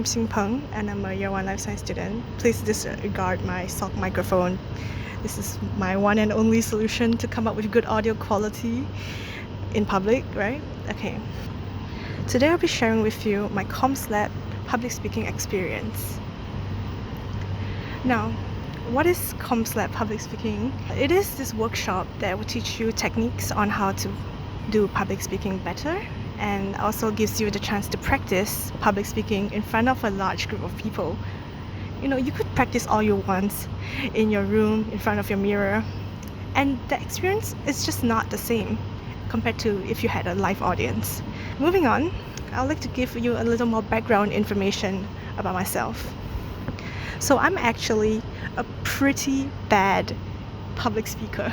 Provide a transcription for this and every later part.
I'm Xinpeng and I'm a Year 1 Life Science student. Please disregard my stock microphone. This is my one and only solution to come up with good audio quality in public, right? Okay. Today I'll be sharing with you my CommsLab public speaking experience. Now, what is CommsLab public speaking? It is this workshop that will teach you techniques on how to do public speaking better, and also gives you the chance to practice public speaking in front of a large group of people. You could practice all you want in your room, in front of your mirror, and the experience is just not the same compared to if you had a live audience. Moving on, I'd like to give you a little more background information about myself. So I'm actually a pretty bad public speaker.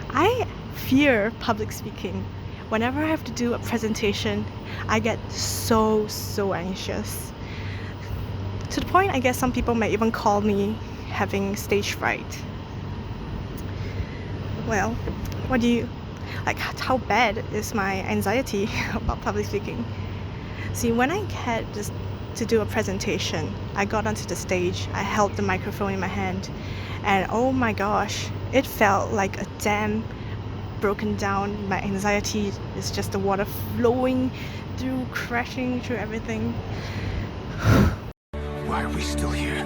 I fear public speaking. Whenever I have to do a presentation, I get so anxious. To the point, I guess some people may even call me having stage fright. Well, how bad is my anxiety about public speaking? See, when I had to do a presentation, I got onto the stage, I held the microphone in my hand, and oh my gosh, it felt like a dam broken down. My anxiety is just the water flowing through, crashing through everything. Why are we still here?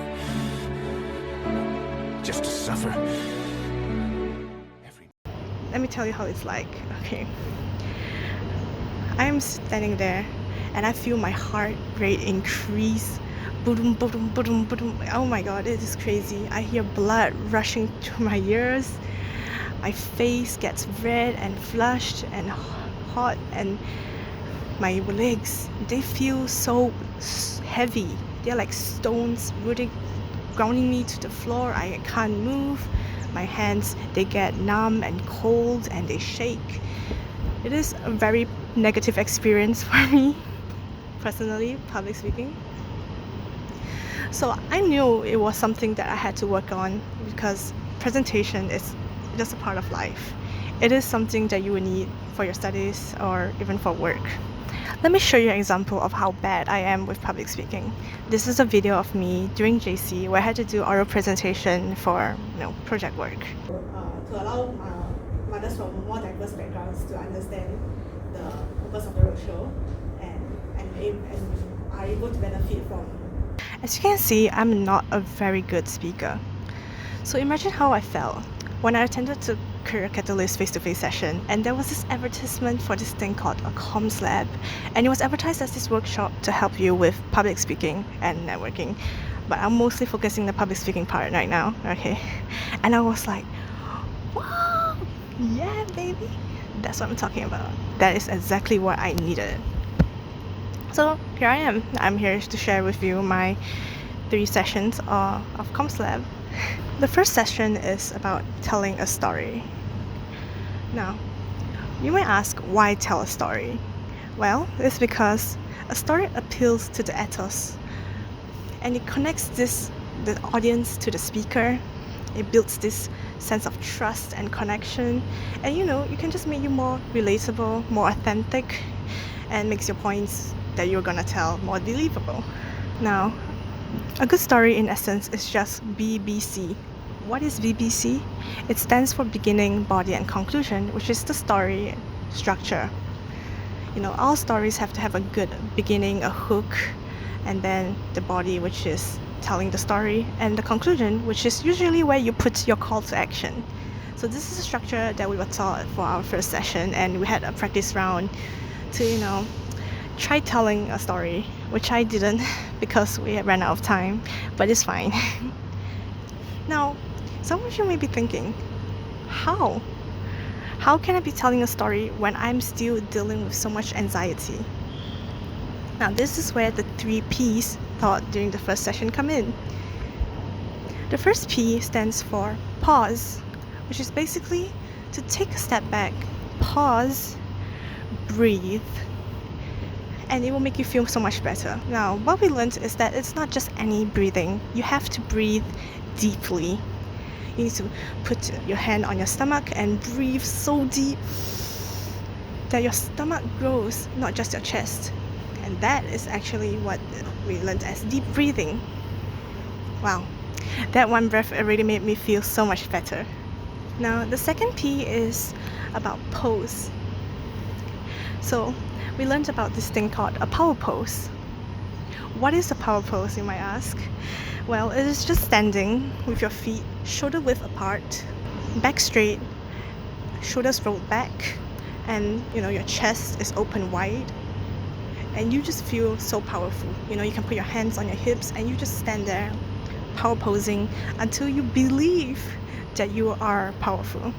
Just to suffer? Let me tell you how it's like. Okay. I'm standing there and I feel my heart rate increase. Boom, boom, boom, boom. Oh my god, it is crazy. I hear blood rushing through my ears. My face gets red and flushed and hot, and my legs, they feel so heavy. They're like stones grounding me to the floor. I can't move. My hands, they get numb and cold and they shake. It is a very negative experience for me, personally, public speaking. So I knew it was something that I had to work on, because presentation is just a part of life. It is something that you will need for your studies or even for work. Let me show you an example of how bad I am with public speaking. This is a video of me during JC where I had to do oral presentation for project work. To allow mothers from more diverse backgrounds to understand the purpose of the roadshow and are able to benefit from. As you can see, I'm not a very good speaker. So imagine how I felt when I attended to Career Catalyst face-to-face session, and there was this advertisement for this thing called a CommsLab, and it was advertised as this workshop to help you with public speaking and networking, but I'm mostly focusing the public speaking part right now, okay? And I was like, wow, yeah baby, that's what I'm talking about. That is exactly what I needed. So here I am. I'm here to share with you my 3 sessions of CommsLab. The first session is about telling a story. Now, you might ask, why tell a story? Well, it's because a story appeals to the ethos, and it connects the audience to the speaker. It builds this sense of trust and connection, and you can just make you more relatable, more authentic, and makes your points that you're gonna tell more believable. Now, a good story in essence is just BBC. What is BBC? It stands for beginning, body, and conclusion, which is the story structure. All stories have to have a good beginning, a hook, and then the body, which is telling the story, and the conclusion, which is usually where you put your call to action. So this is a structure that we were taught for our first session, and we had a practice round to, try telling a story, which I didn't because we had ran out of time, but it's fine. Now, some of you may be thinking, how? How can I be telling a story when I'm still dealing with so much anxiety? Now, this is where the 3 P's taught during the first session come in. The first P stands for pause, which is basically to take a step back, pause, breathe, and it will make you feel so much better. Now, what we learned is that it's not just any breathing. You have to breathe deeply. You need to put your hand on your stomach and breathe so deep that your stomach grows, not just your chest. And that is actually what we learned as deep breathing. Wow, that one breath already made me feel so much better. Now, the second P is about pose. So, we learned about this thing called a power pose. What is a power pose, you might ask? Well, it is just standing with your feet shoulder width apart, back straight, shoulders rolled back, and your chest is open wide. And you just feel so powerful. You can put your hands on your hips and you just stand there, power posing until you believe that you are powerful.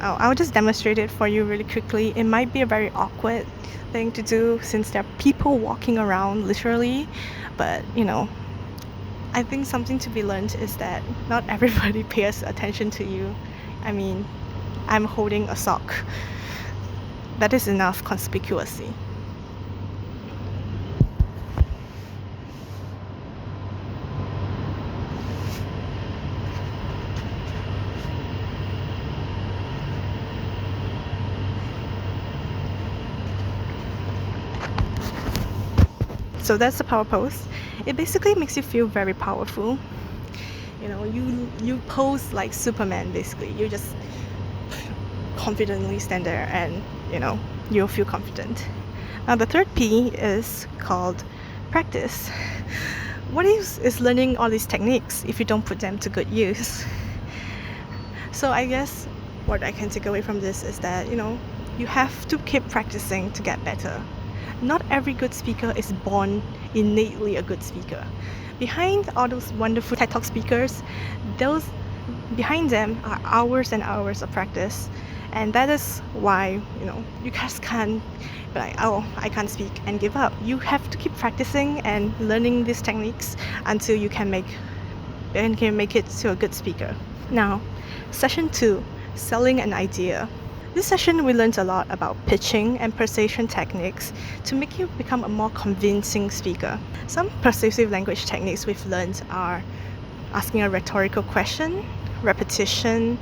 I'll just demonstrate it for you really quickly. It might be a very awkward thing to do since there are people walking around literally, but I think something to be learned is that not everybody pays attention to you. I mean, I'm holding a sock. That is enough conspicuously. So that's the power pose. It basically makes you feel very powerful. You pose like Superman basically. You just confidently stand there and you'll feel confident. Now the third P is called practice. What is learning all these techniques if you don't put them to good use? So I guess what I can take away from this is that you have to keep practicing to get better. Not every good speaker is born innately a good speaker. Behind all those wonderful TED Talk speakers, behind them are hours and hours of practice. And that is why, you just can't be like, oh, I can't speak and give up. You have to keep practicing and learning these techniques until you can make it to a good speaker. Now, session 2, selling an idea. This session we learned a lot about pitching and persuasion techniques to make you become a more convincing speaker. Some persuasive language techniques we've learned are asking a rhetorical question, repetition,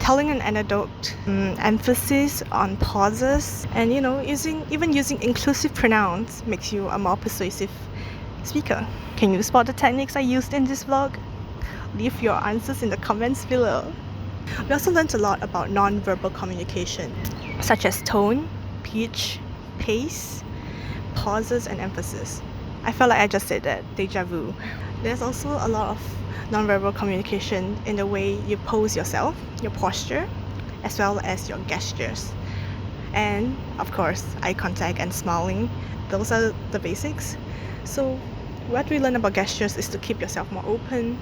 telling an anecdote, emphasis on pauses, and using inclusive pronouns makes you a more persuasive speaker. Can you spot the techniques I used in this vlog? Leave your answers in the comments below. We also learned a lot about non-verbal communication, such as tone, pitch, pace, pauses, and emphasis. I felt like I just said that, deja vu. There's also a lot of non-verbal communication in the way you pose yourself, your posture, as well as your gestures. And of course, eye contact and smiling. Those are the basics. So what we learn about gestures is to keep yourself more open,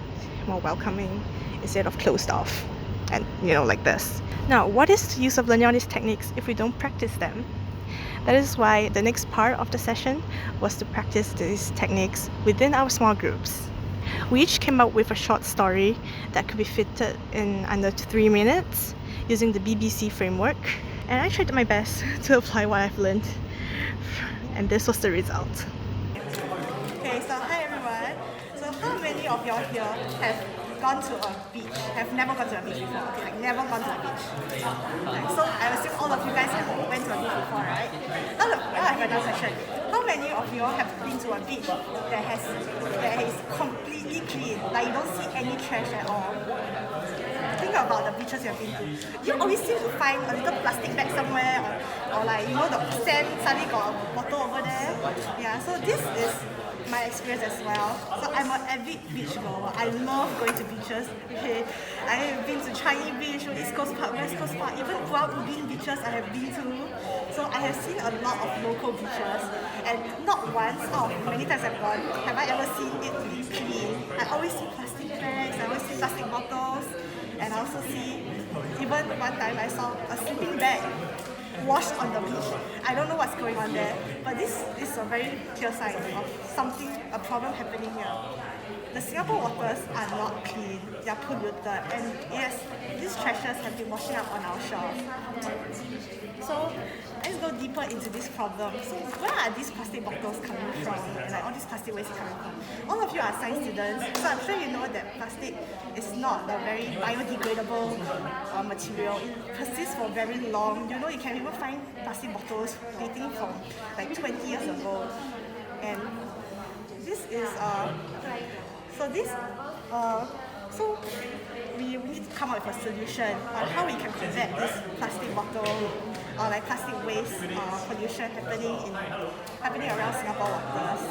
more welcoming, instead of closed off. And like this. Now, what is the use of learning all these techniques if we don't practice them? That is why the next part of the session was to practice these techniques within our small groups. We each came up with a short story that could be fitted in under 3 minutes using the BBC framework, and I tried my best to apply what I've learned, and this was the result. Okay, so hi everyone. So how many of y'all here have gone to a beach, have never gone to a beach before? Okay, like never gone to a beach. So I assume all of you guys have went to a beach before, right? Now I have another question. How many of you all have been to a beach that is completely clean, like you don't see any trash at all? Think about the beaches you've been to. You always seem to find a little plastic bag somewhere, or like the sand suddenly got a bottle over there. Yeah, so this is my experience as well. So I'm an avid beach goer. I love going to beaches. Okay, I have been to Changi Beach, East Coast Park, West Coast Park, even Pulau Ubin beaches I have been to. So I have seen a lot of local beaches, and not once out of many times I've gone have I ever seen it be clean. I always see plastic bags, I always see plastic bottles, and I also see, even one time I saw a sleeping bag washed on the beach. I don't know what's going on there, but this is a very clear sign of a problem happening here. the Singapore waters are not clean, they are polluted, and yes, these trashes have been washing up on our shores. So let's go deeper into this problem. So where are these plastic bottles coming from? And like all these plastic waste coming from? All of you are science students, so I'm sure you know that plastic is not a very biodegradable material. It persists for very long. You know, you can even find plastic bottles dating from like 20 years ago. And this is so we need to come up with a solution on how we can prevent this plastic bottle or like plastic waste pollution happening around Singapore waters.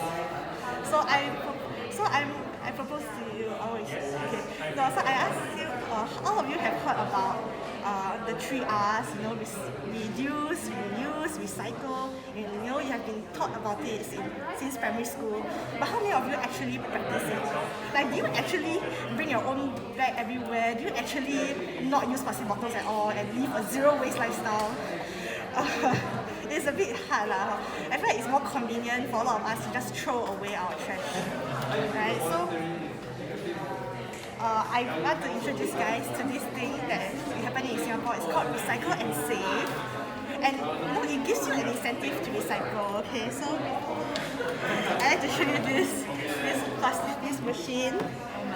I propose to you. Oh, okay. No, so I asked you. All of you have heard about the 3 Rs. You know, reduce, reuse, recycle. And you know, you have been taught about it since primary school. But how many of you actually practice it? Like, do you actually bring your own bag everywhere? Do you actually not use plastic bottles at all and live a zero waste lifestyle? It's a bit hard lah. I feel like it's more convenient for a lot of us to just throw away our trash, right? So I want to introduce guys to this thing that is happening in Singapore. It's called Recycle and Save, and you know, it gives you an incentive to recycle. Okay, so I like to show you this machine.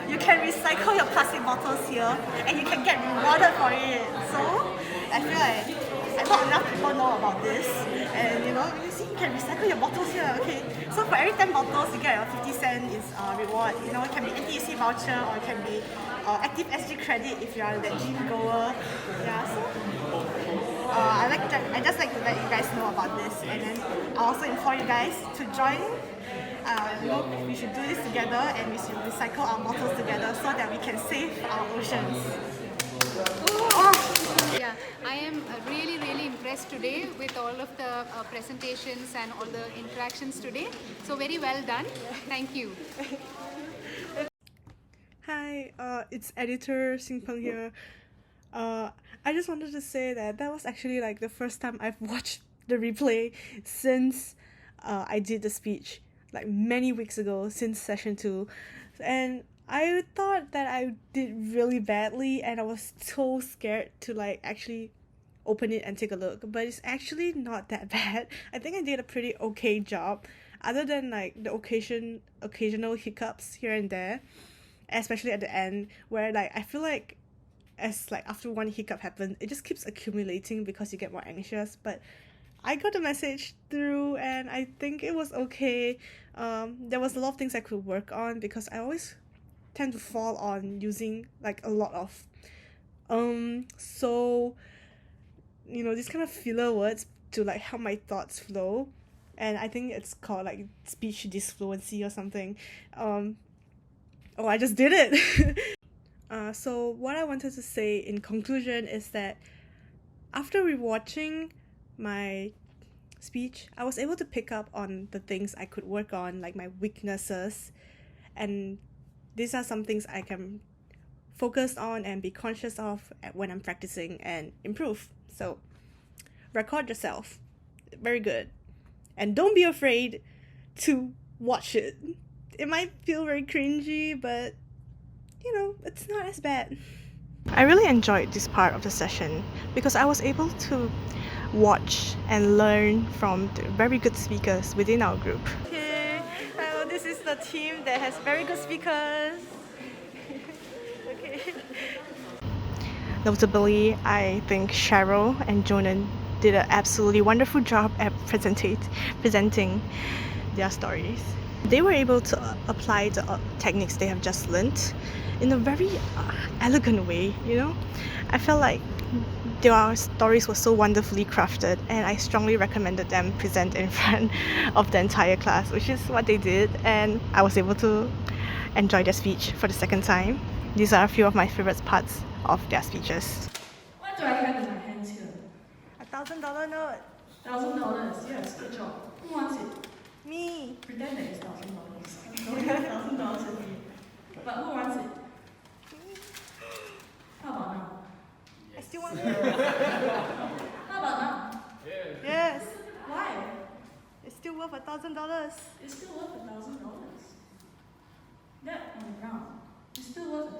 You can recycle your plastic bottles here, and you can get rewarded for it. So I feel like not enough people know about this, and you know, you see, you can recycle your bottles here. Okay, so for every 10 bottles, you get a 50-cent reward. You know, it can be NTUC voucher, or it can be active SG credit if you are a gym goer. Yeah, so I just like to let you guys know about this, and then I also inform you guys to join. You know, we should do this together, and we should recycle our bottles together so that we can save our oceans. Yeah, I am really impressed today with all of the presentations and all the interactions today. So very well done. Thank you. Hi, it's editor Xinpeng here. I just wanted to say that was actually like the first time I've watched the replay since I did the speech, like many weeks ago, since session 2, and I thought that I did really badly, and I was so scared to like actually open it and take a look, but it's actually not that bad. I think I did a pretty okay job, other than like the occasional hiccups here and there, especially at the end, where like I feel like as like after one hiccup happens, it just keeps accumulating because you get more anxious. But I got the message through, and I think it was okay. There was a lot of things I could work on, because I always tend to fall on using like a lot of so you know, these kind of filler words to like help my thoughts flow, and I think it's called like speech disfluency or something. I just did it. So what I wanted to say in conclusion is that after rewatching my speech, I was able to pick up on the things I could work on, like my weaknesses, and these are some things I can focus on and be conscious of when I'm practicing and improve. So record yourself. Very good. And don't be afraid to watch it. It might feel very cringy, but you know, it's not as bad. I really enjoyed this part of the session because I was able to watch and learn from the very good speakers within our group. Okay, this is the team that has very good speakers. Okay. Notably, I think Cheryl and Jonan did an absolutely wonderful job at presenting their stories. They were able to apply the techniques they have just learnt in a very elegant way, you know? I felt like their stories were so wonderfully crafted, and I strongly recommended them present in front of the entire class, which is what they did, and I was able to enjoy their speech for the second time. These are a few of my favorite parts of their speeches. What do I have in my hands here? $1,000 note. $1,000. Yes, good job. Who wants it? Me. Pretend that it's $1,000. Don't have $1,000 with me. But who wants it? How about now? I still want it. How about now? Yes. Why? It's still worth $1,000. It's still worth $1,000. That turn around, you're still worth $1,000.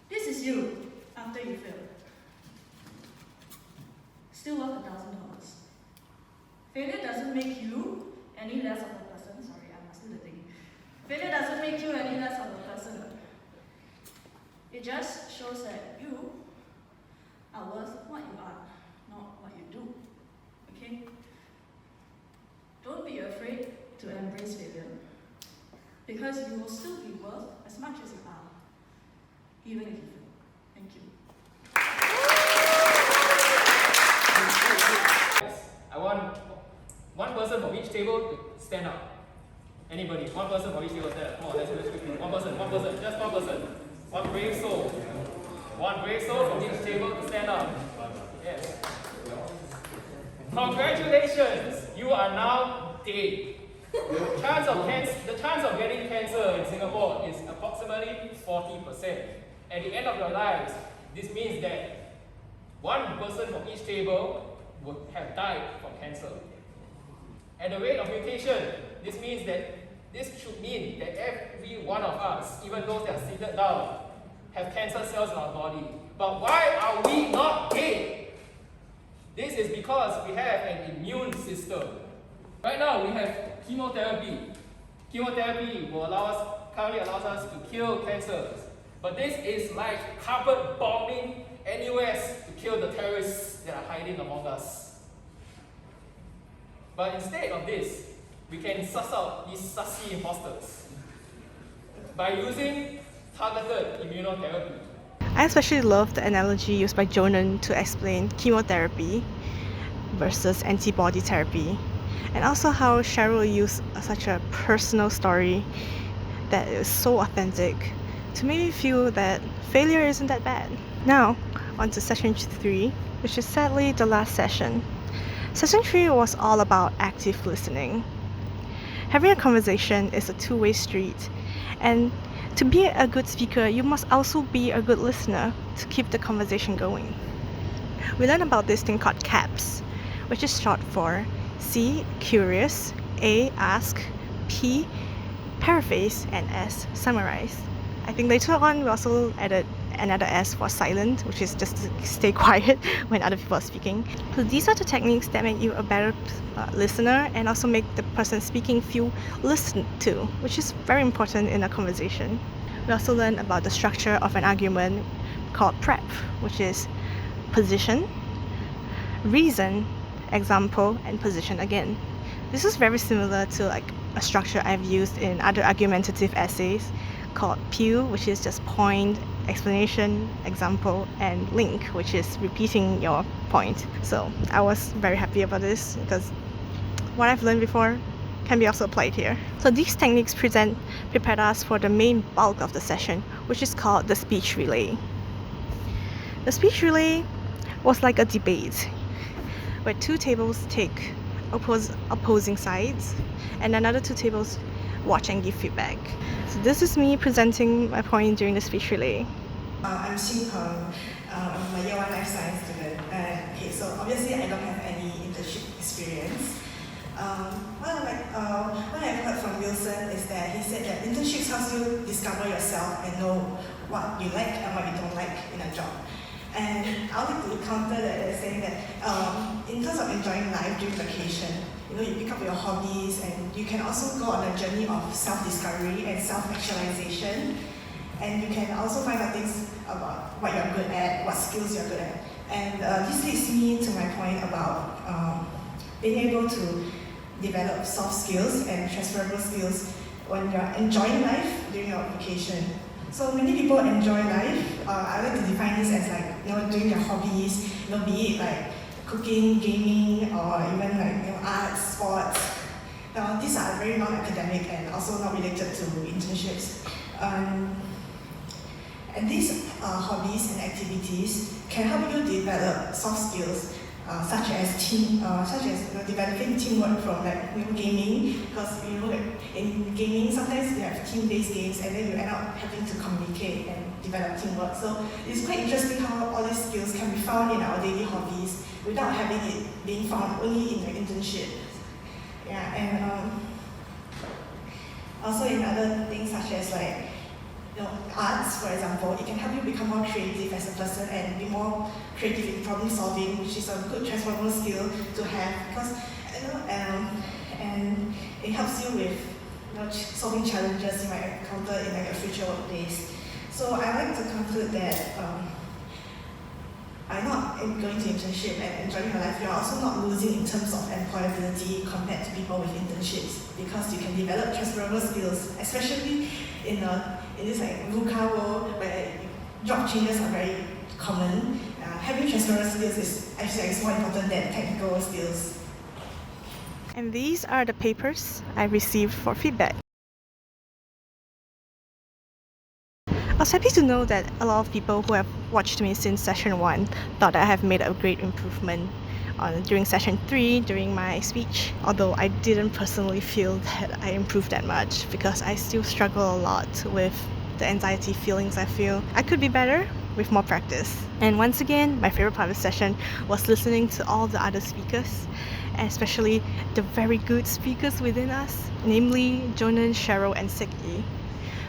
This is you after you fail. Still worth $1,000. Failure doesn't make you any less of a person. Sorry, I must do the thing. Failure doesn't make you any less of a person. It just shows that you are worth what you are, not what you do. Okay? Don't be afraid to embrace failure, because you will still be worth as much as you are, even if you fail. Thank you. I want one person from each table to stand up. Anybody? One person from each table stand up. Come on, let's do this quickly. One person, just one person. One brave soul. One brave soul from each table to stand up. Yes. Congratulations! You are now dead. The chance of getting cancer in Singapore is approximately 40%. At the end of your lives, this means that one person from each table would have died from cancer. At the rate of mutation, this should mean that every one of us, even those that are seated down, have cancer cells in our body. But why are we not dead? This is because we have an immune system. Right now, we have chemotherapy. Chemotherapy currently allows us to kill cancers. But this is like carpet bombing NUS to kill the terrorists that are hiding among us. But instead of this, we can suss out these sussy imposters by using targeted immunotherapy. I especially love the analogy used by Jonan to explain chemotherapy versus antibody therapy, and also how Cheryl used such a personal story that is so authentic to make me feel that failure isn't that bad. Now, on to session 3, which is sadly the last session. Session 3 was all about active listening. Having a conversation is a two-way street, and to be a good speaker, you must also be a good listener to keep the conversation going. We learned about this thing called CAPS, which is short for C, curious, A, ask, P, paraphrase, and S, summarize. I think later on we also added another S for silent, which is just to stay quiet when other people are speaking. So these are the techniques that make you a better listener and also make the person speaking feel listened to, which is very important in a conversation. We also learned about the structure of an argument called PrEP, which is position, reason, example, and position again. This is very similar to like a structure I've used in other argumentative essays called PEW, which is just point, explanation, example, and link, which is repeating your point. So I was very happy about this because what I've learned before can be also applied here. So these techniques prepared us for the main bulk of the session, which is called the speech relay. The speech relay was like a debate where two tables take opposing sides and another two tables watch and give feedback. So this is me presenting my point during the speech relay. I'm Xinpeng. I'm a year 1 life science student. Okay, so obviously I don't have any internship experience. What I've heard from Wilson is that he said that internships helps you discover yourself and know what you like and what you don't like in a job. And I would like to counter that by saying that in terms of enjoying life during vacation, you pick up your hobbies and you can also go on a journey of self-discovery and self-actualization. And you can also find out things about what you're good at, what skills you're good at. And this leads me to my point about being able to develop soft skills and transferable skills when you're enjoying life during your vacation. So many people enjoy life. I like to define this as like, doing their hobbies, be it like cooking, gaming, or even like arts, sports. Now, these are very non-academic and also not related to internships. And these hobbies and activities can help you develop soft skills, such as developing teamwork from gaming, because in gaming sometimes you have team-based games and then you end up having to communicate and develop teamwork. So it's quite interesting how all these skills can be found in our daily hobbies without having it being found only in the internship. Yeah, Also in other things such as like, arts, for example, it can help you become more creative as a person and be more creative in problem solving, which is a good transferable skill to have because, and it helps you with solving challenges you might encounter in like a future workplace. So I like to conclude that by not going to internship and enjoying your life, you're also not losing in terms of employability compared to people with internships because you can develop transferable skills, especially in this like VUCA world where job changes are very common. Having transferable skills is actually more important than technical skills. And these are the papers I received for feedback. I was happy to know that a lot of people who have watched me since session 1 thought I have made a great improvement during session 3 during my speech, although I didn't personally feel that I improved that much because I still struggle a lot with the anxiety feelings I feel. I could be better with more practice. And once again, my favorite part of the session was listening to all the other speakers, and especially the very good speakers within us, namely Jonan, Cheryl, and Seki.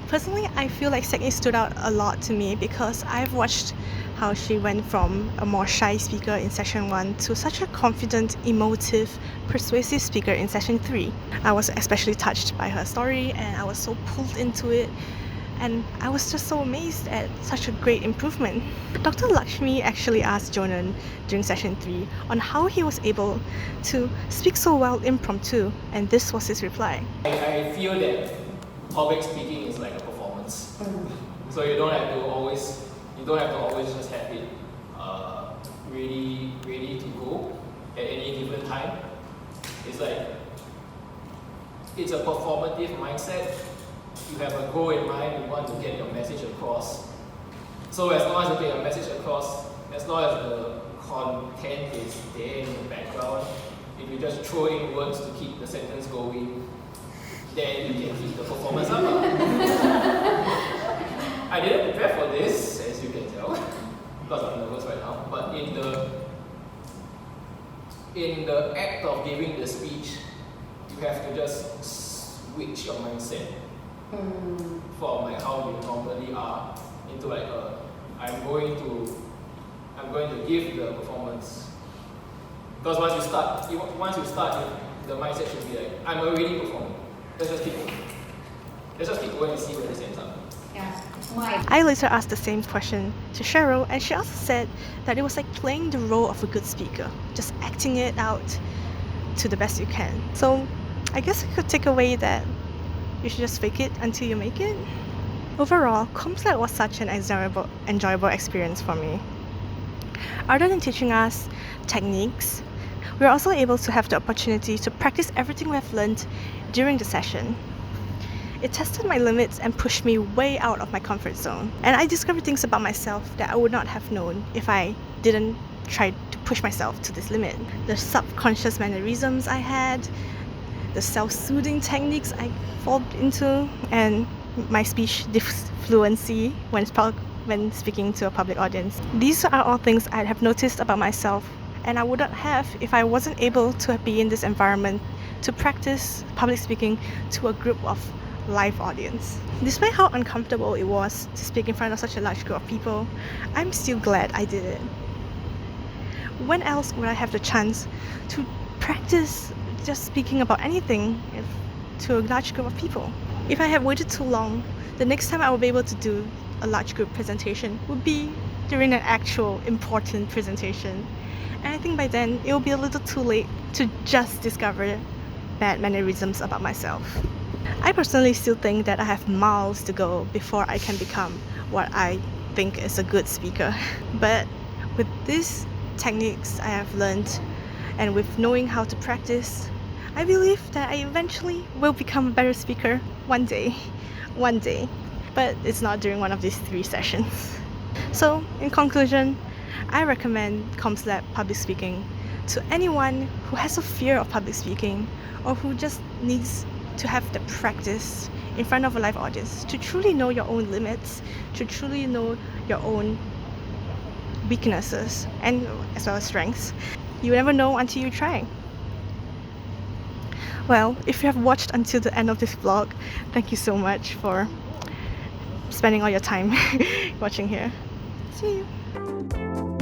Personally, I feel like Seki stood out a lot to me because I've watched how she went from a more shy speaker in session 1 to such a confident, emotive, persuasive speaker in session 3. I was especially touched by her story and I was so pulled into it. And I was just so amazed at such a great improvement. Dr. Lakshmi actually asked Jonan during session 3 on how he was able to speak so well impromptu, and this was his reply. I feel that public speaking is like a performance. So you don't have to always just have it ready to go at any given time. It's like it's a performative mindset. You have a goal in mind, you want to get your message across. So as long as you get your message across, as long as the content is there in the background, if you just throw in words to keep the sentence going, then you can keep the performance up. I didn't prepare for this, as you can tell, because I'm nervous right now. But in the act of giving the speech, you have to just switch your mindset from like how you normally are into like I'm going to give the performance. Because once you start, the mindset should be like I'm already performing. Let's just keep going and see where this ends up. Yeah. Why? I later asked the same question to Cheryl, and she also said that it was like playing the role of a good speaker, just acting it out to the best you can. So I guess I could take away that you should just fake it until you make it. Overall, CommsLab was such an enjoyable experience for me. Other than teaching us techniques, we were also able to have the opportunity to practice everything we have learned during the session. It tested my limits and pushed me way out of my comfort zone. And I discovered things about myself that I would not have known if I didn't try to push myself to this limit. The subconscious mannerisms I had, the self-soothing techniques I fall into, and my speech fluency when speaking to a public audience. These are all things I have noticed about myself, and I wouldn't have if I wasn't able to be in this environment to practice public speaking to a group of live audience. Despite how uncomfortable it was to speak in front of such a large group of people, I'm still glad I did it. When else would I have the chance to practice just speaking about anything to a large group of people? If I had waited too long, the next time I will be able to do a large group presentation would be during an actual important presentation. And I think by then it will be a little too late to just discover bad mannerisms about myself. I personally still think that I have miles to go before I can become what I think is a good speaker. But with these techniques I have learned, and with knowing how to practice, I believe that I eventually will become a better speaker one day. But it's not during one of these 3 sessions. So, in conclusion, I recommend CommsLab Public Speaking to anyone who has a fear of public speaking or who just needs to have the practice in front of a live audience to truly know your own limits, to truly know your own weaknesses and as well as strengths. You never know until you try. Well, if you have watched until the end of this vlog, thank you so much for spending all your time watching here. See you.